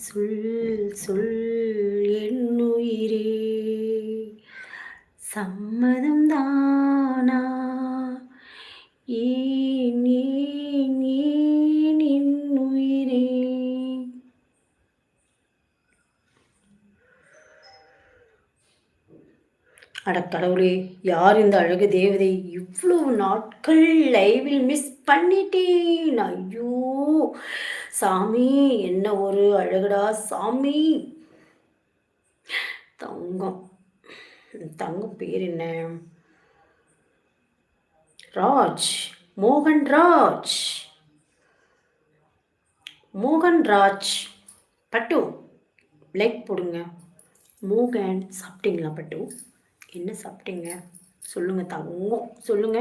சொல் சொல் என்னுயிரே சம்மதம் தானா ஏன் ஏன் ஏன் என்னுயிரே. அடக்கடவுளே, யார் இந்த அழகு தேவதை? இவ்வளவு நாட்கள் லைவில் மிஸ் பண்ணிட்டேன். ஐயோ சாமி, என்ன ஒரு அழகுடா சாமி. தங்கம் தங்கம் பேர் என்ன? ராஜ், மோகன்ராஜ். மோகன்ராஜ் பட்டு லைக் போடுங்க. மோகன், சாப்பிட்டீங்களா பட்டு? என்ன சாப்பிட்டீங்க சொல்லுங்க தங்கம், சொல்லுங்க.